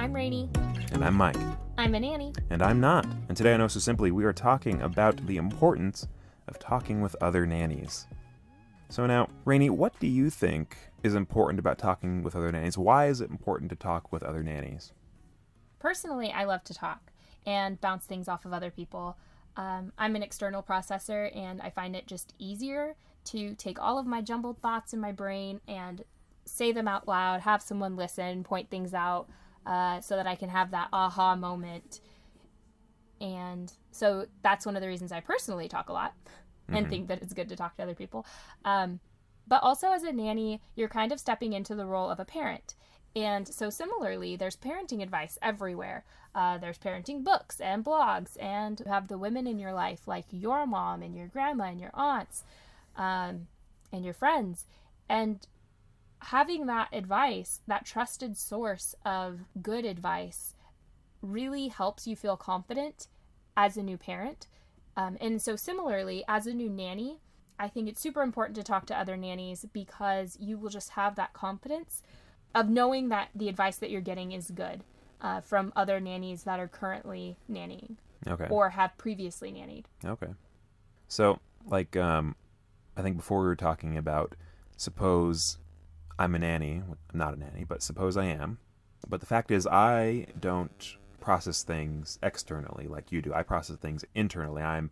I'm Rainey. And I'm Mike. I'm a nanny. And I'm not. And today on Oh So Simply, we are talking about the importance of talking with other nannies. So now, Rainey, what do you think is important about talking with other nannies? Why is it important to talk with other nannies? Personally, I love to talk and bounce things off of other people. I'm an external processor, and I find it just easier to take all of my jumbled thoughts in my brain and say them out loud, have someone listen, point things out, so that I can have that aha moment. And so that's one of the reasons I personally talk a lot and think that it's good to talk to other people. But also as a nanny, you're kind of stepping into the role of a parent. And so similarly, there's parenting advice everywhere. There's parenting books and blogs, and you have the women in your life, like your mom and your grandma and your aunts, and your friends. And having that advice, that trusted source of good advice, really helps you feel confident as a new parent. And so similarly, as a new nanny, I think it's super important to talk to other nannies because you will just have that confidence of knowing that the advice that you're getting is good from other nannies that are currently nannying or have previously nannied. Okay. So, I think before we were talking about, suppose I'm a nanny. I'm not a nanny, but suppose I am. But the fact is, I don't process things externally like you do. I process things internally. I'm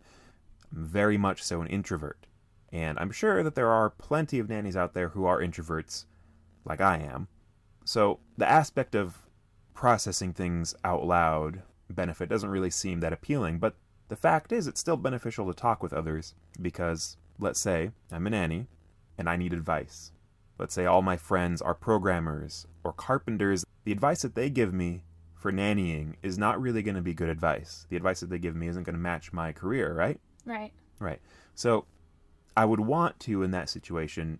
very much so an introvert. And I'm sure that there are plenty of nannies out there who are introverts like I am. So the aspect of processing things out loud benefit doesn't really seem that appealing, but the fact is it's still beneficial to talk with others because, let's say, I'm a nanny and I need advice. Let's say all my friends are programmers or carpenters. The advice that they give me for nannying is not really going to be good advice. The advice that they give me isn't going to match my career, right? Right. So I would want to, in that situation,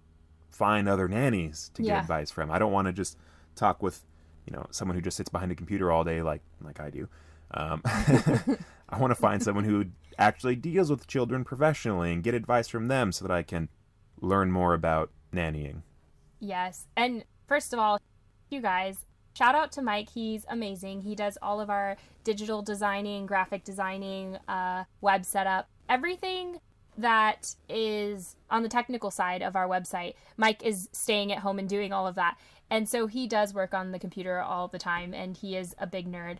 find other nannies to get advice from. I don't want to just talk with, someone who just sits behind a computer all day like I do. I want to find someone who actually deals with children professionally and get advice from them so that I can learn more about nannying. Yes. And first of all, you guys, shout out to Mike. He's amazing. He does all of our digital designing, graphic designing, web setup, everything that is on the technical side of our website. Mike is staying at home and doing all of that. And so he does work on the computer all the time, and he is a big nerd.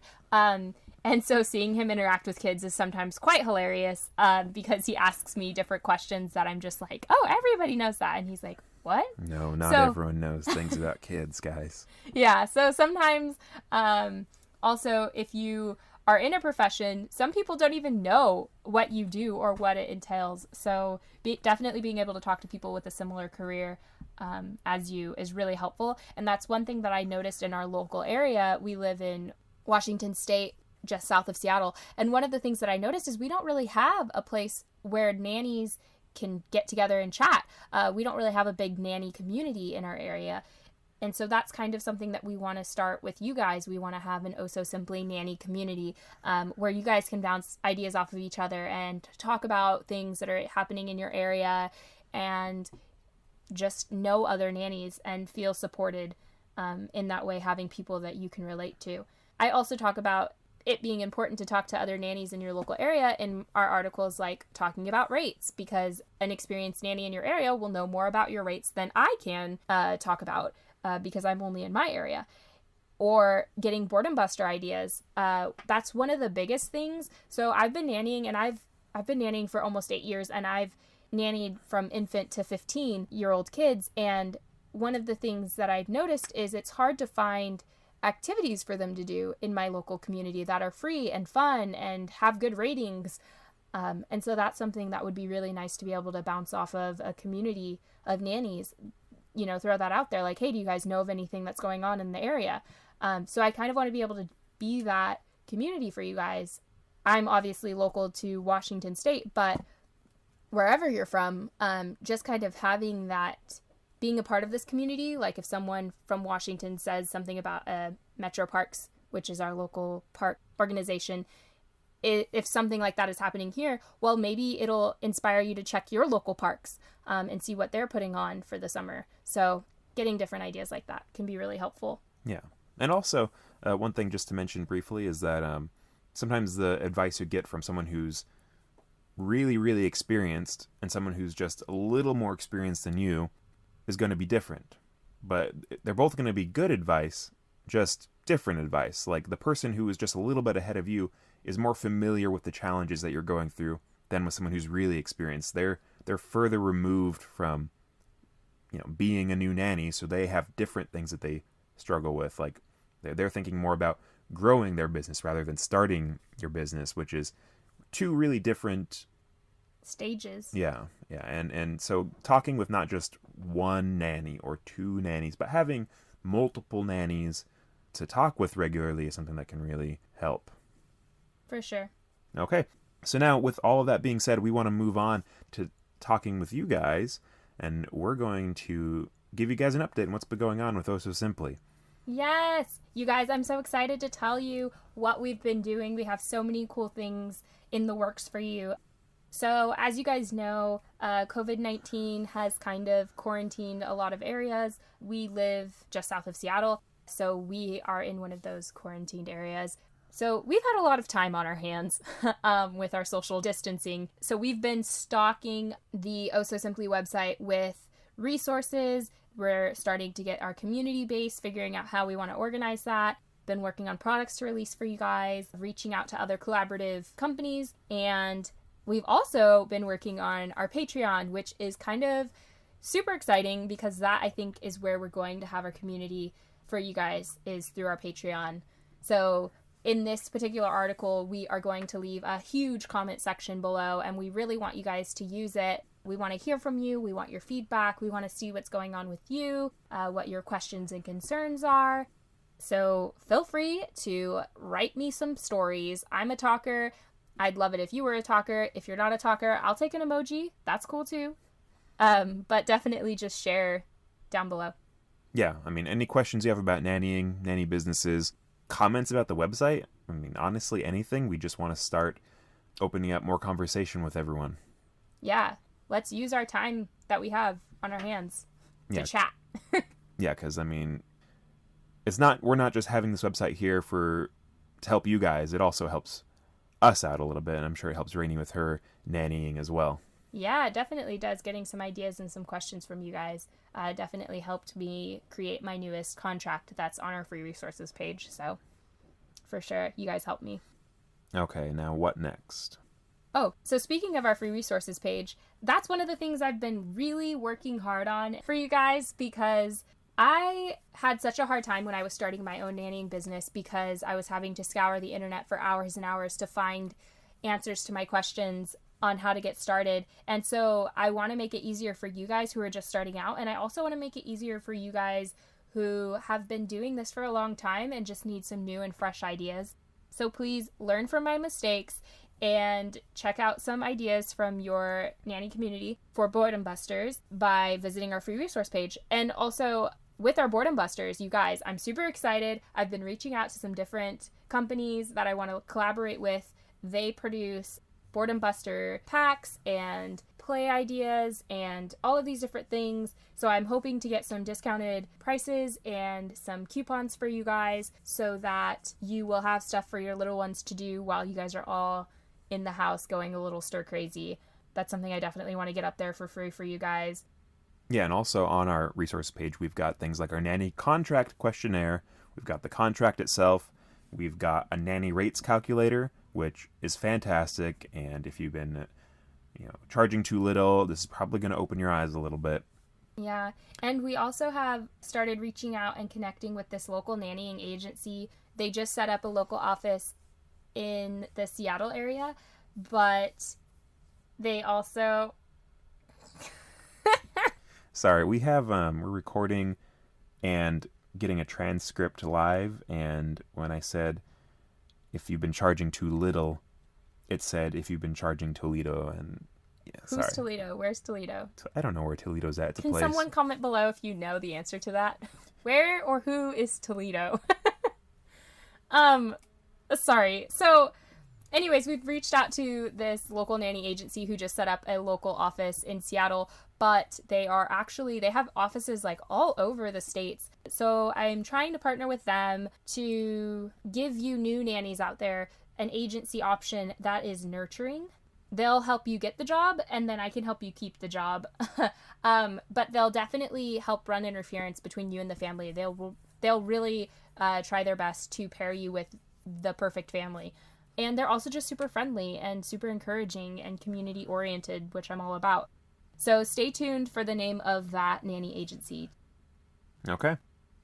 And so seeing him interact with kids is sometimes quite hilarious because he asks me different questions that I'm just like, oh, everybody knows that. And he's like, what? No, not everyone knows things about kids, guys. Yeah, so sometimes also if you are in a profession, some people don't even know what you do or what it entails. So definitely being able to talk to people with a similar career as you is really helpful. And that's one thing that I noticed in our local area. We live in Washington State, just south of Seattle. And one of the things that I noticed is we don't really have a place where nannies can get together and chat. We don't really have a big nanny community in our area. And so that's kind of something that we want to start with you guys. We want to have an Oh So Simply nanny community where you guys can bounce ideas off of each other and talk about things that are happening in your area and just know other nannies and feel supported in that way, having people that you can relate to. I also talk about it being important to talk to other nannies in your local area in our articles, like talking about rates, because an experienced nanny in your area will know more about your rates than I can talk about because I'm only in my area. Or getting boredom buster ideas. That's one of the biggest things. So I've been nannying, and I've been nannying for almost 8 years, and I've nannied from infant to 15-year-old kids. And one of the things that I've noticed is it's hard to find activities for them to do in my local community that are free and fun and have good ratings. And so that's something that would be really nice to be able to bounce off of a community of nannies, throw that out there. Like, hey, do you guys know of anything that's going on in the area? So I kind of want to be able to be that community for you guys. I'm obviously local to Washington State, but wherever you're from, just kind of having that, being a part of this community. Like if someone from Washington says something about Metro Parks, which is our local park organization, if something like that is happening here, well, maybe it'll inspire you to check your local parks and see what they're putting on for the summer. So getting different ideas like that can be really helpful. Yeah. And also, one thing just to mention briefly is that sometimes the advice you get from someone who's really, really experienced and someone who's just a little more experienced than you is going to be different. But they're both going to be good advice, just different advice. Like the person who is just a little bit ahead of you is more familiar with the challenges that you're going through than with someone who's really experienced. They're further removed from, being a new nanny, so they have different things that they struggle with. Like they're thinking more about growing their business rather than starting your business, which is two really different stages. Yeah. And so talking with not just one nanny or two nannies, but having multiple nannies to talk with regularly is something that can really help. For sure. Okay. So now with all of that being said, we want to move on to talking with you guys, and we're going to give you guys an update on what's been going on with Oh So Simply. Yes! You guys, I'm so excited to tell you what we've been doing. We have so many cool things in the works for you. So, as you guys know, COVID-19 has kind of quarantined a lot of areas. We live just south of Seattle, so we are in one of those quarantined areas. So, we've had a lot of time on our hands with our social distancing. So, we've been stalking the Oh So Simply website with resources. We're starting to get our community base, figuring out how we want to organize that. Been working on products to release for you guys, reaching out to other collaborative companies, and we've also been working on our Patreon, which is kind of super exciting because that, I think, is where we're going to have our community for you guys, is through our Patreon. So in this particular article, we are going to leave a huge comment section below, and we really want you guys to use it. We want to hear from you. We want your feedback. We want to see what's going on with you, what your questions and concerns are. So feel free to write me some stories. I'm a talker. I'd love it if you were a talker. If you're not a talker, I'll take an emoji. That's cool too. But definitely just share down below. Yeah, I mean, any questions you have about nannying, nanny businesses, comments about the website, I mean, honestly, anything. We just want to start opening up more conversation with everyone. Yeah, let's use our time that we have on our hands to chat. Yeah, because, I mean, we're not just having this website here to help you guys. It also helps us out a little bit, and I'm sure it helps RAINEY with her nannying as well. Yeah, it definitely does. Getting some ideas and some questions from you guys definitely helped me create my newest contract that's on our free resources page. So for sure, you guys helped me. Okay, now what next? Oh, so speaking of our free resources page, that's one of the things I've been really working hard on for you guys, because I had such a hard time when I was starting my own nannying business because I was having to scour the internet for hours and hours to find answers to my questions on how to get started. And so I want to make it easier for you guys who are just starting out. And I also want to make it easier for you guys who have been doing this for a long time and just need some new and fresh ideas. So please learn from my mistakes and check out some ideas from your nanny community for boredom busters by visiting our free resource page. And also, with our boredom busters, you guys, I'm super excited. I've been reaching out to some different companies that I want to collaborate with. They produce boredom buster packs and play ideas and all of these different things. So I'm hoping to get some discounted prices and some coupons for you guys so that you will have stuff for your little ones to do while you guys are all in the house going a little stir crazy. That's something I definitely want to get up there for free for you guys. Yeah, and also on our resource page, we've got things like our nanny contract questionnaire. We've got the contract itself. We've got a nanny rates calculator, which is fantastic. And if you've been, charging too little, this is probably going to open your eyes a little bit. Yeah, and we also have started reaching out and connecting with this local nannying agency. They just set up a local office in the Seattle area, but they also... Sorry, we have, we're recording and getting a transcript live, and when I said, if you've been charging too little, it said, if you've been charging Toledo, and Who's Toledo? Where's Toledo? I don't know where Toledo's at. It's a place. Can someone comment below if you know the answer to that? Where or who is Toledo? Sorry. So, Anyways, we've reached out to this local nanny agency who just set up a local office in Seattle, but they have offices like all over the states. So I'm trying to partner with them to give you new nannies out there an agency option that is nurturing. They'll help you get the job, and then I can help you keep the job. But they'll definitely help run interference between you and the family. They'll really try their best to pair you with the perfect family. And they're also just super friendly and super encouraging and community oriented, which I'm all about. So stay tuned for the name of that nanny agency. Okay.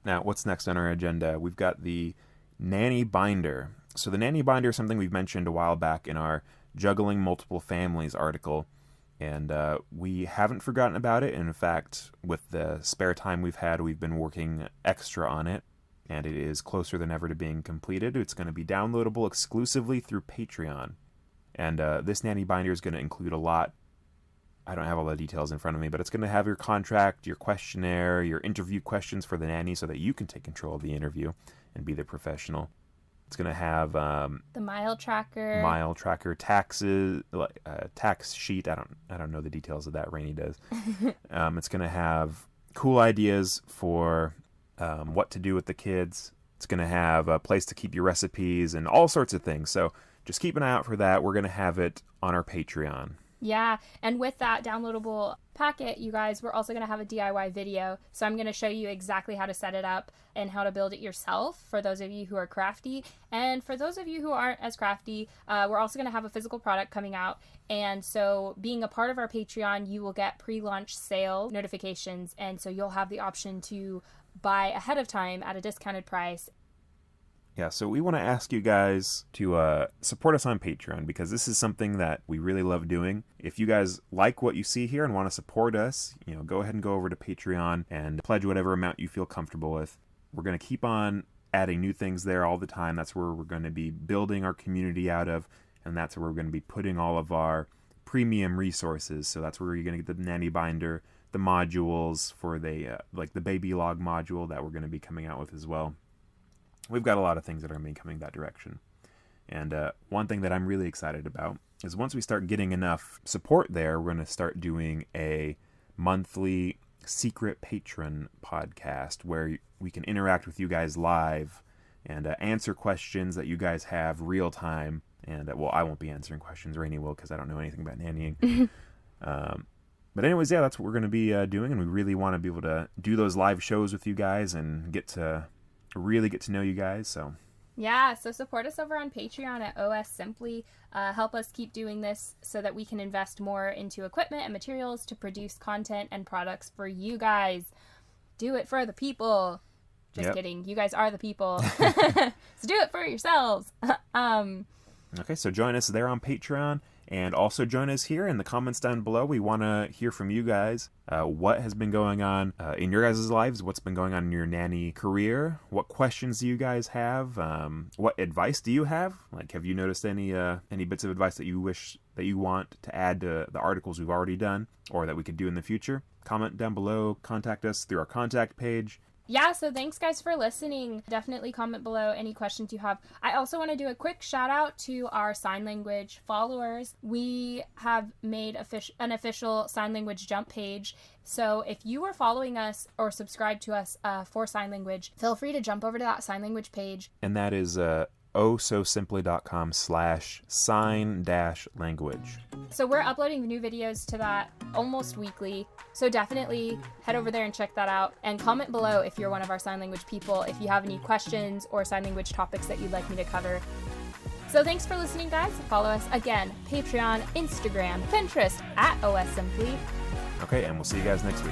Now, what's next on our agenda? We've got the Nanny Binder. So the Nanny Binder is something we've mentioned a while back in our Juggling Multiple Families article. And we haven't forgotten about it. And in fact, with the spare time we've had, we've been working extra on it. And it is closer than ever to being completed. It's going to be downloadable exclusively through Patreon. And this Nanny Binder is going to include a lot. I don't have all the details in front of me, but it's going to have your contract, your questionnaire, your interview questions for the nanny so that you can take control of the interview and be the professional. It's going to have the mile tracker, taxes, tax sheet. I don't know the details of that. Rainey does. It's going to have cool ideas for what to do with the kids. It's going to have a place to keep your recipes and all sorts of things. So just keep an eye out for that. We're going to have it on our Patreon. Yeah, and with that downloadable packet, you guys, we're also going to have a DIY video. So I'm going to show you exactly how to set it up and how to build it yourself for those of you who are crafty. And for those of you who aren't as crafty, we're also going to have a physical product coming out. And so being a part of our Patreon, you will get pre-launch sale notifications. And so you'll have the option to buy ahead of time at a discounted price. Yeah, so we want to ask you guys to support us on Patreon because this is something that we really love doing. If you guys like what you see here and want to support us, go ahead and go over to Patreon and pledge whatever amount you feel comfortable with. We're going to keep on adding new things there all the time. That's where we're going to be building our community out of, and that's where we're going to be putting all of our premium resources. So that's where you're going to get the Nanny Binder, the modules for the like the baby log module that we're going to be coming out with as well. We've got a lot of things that are going to be coming that direction. And one thing that I'm really excited about is once we start getting enough support there, we're going to start doing a monthly secret patron podcast where we can interact with you guys live and answer questions that you guys have real time. And I won't be answering questions. Rainey will because I don't know anything about nannying. But anyways, yeah, that's what we're going to be doing. And we really want to be able to do those live shows with you guys and really get to know you guys. So yeah, so support us over on Patreon at OS Simply. Help us keep doing this so that we can invest more into equipment and materials to produce content and products for you guys. Do it for the people. Just kidding. You guys are the people. So do it for yourselves. Okay, so join us there on Patreon. And also join us here in the comments down below. We want to hear from you guys. What has been going on in your guys' lives? What's been going on in your nanny career? What questions do you guys have? What advice do you have? Like, have you noticed any bits of advice that you wish that you want to add to the articles we've already done or that we could do in the future? Comment down below. Contact us through our contact page. Yeah, so thanks guys for listening. Definitely comment below any questions you have. I also want to do a quick shout out to our sign language followers. We have made an official sign language jump page. So if you are following us or subscribe to us for sign language, feel free to jump over to that sign language page. And that is ohsosimply.com/sign-language. So we're uploading new videos to that almost weekly. So definitely head over there and check that out. And comment below if you're one of our sign language people, if you have any questions or sign language topics that you'd like me to cover. So thanks for listening, guys. Follow us again, Patreon, Instagram, Pinterest, at OS Simply. Okay, and we'll see you guys next week.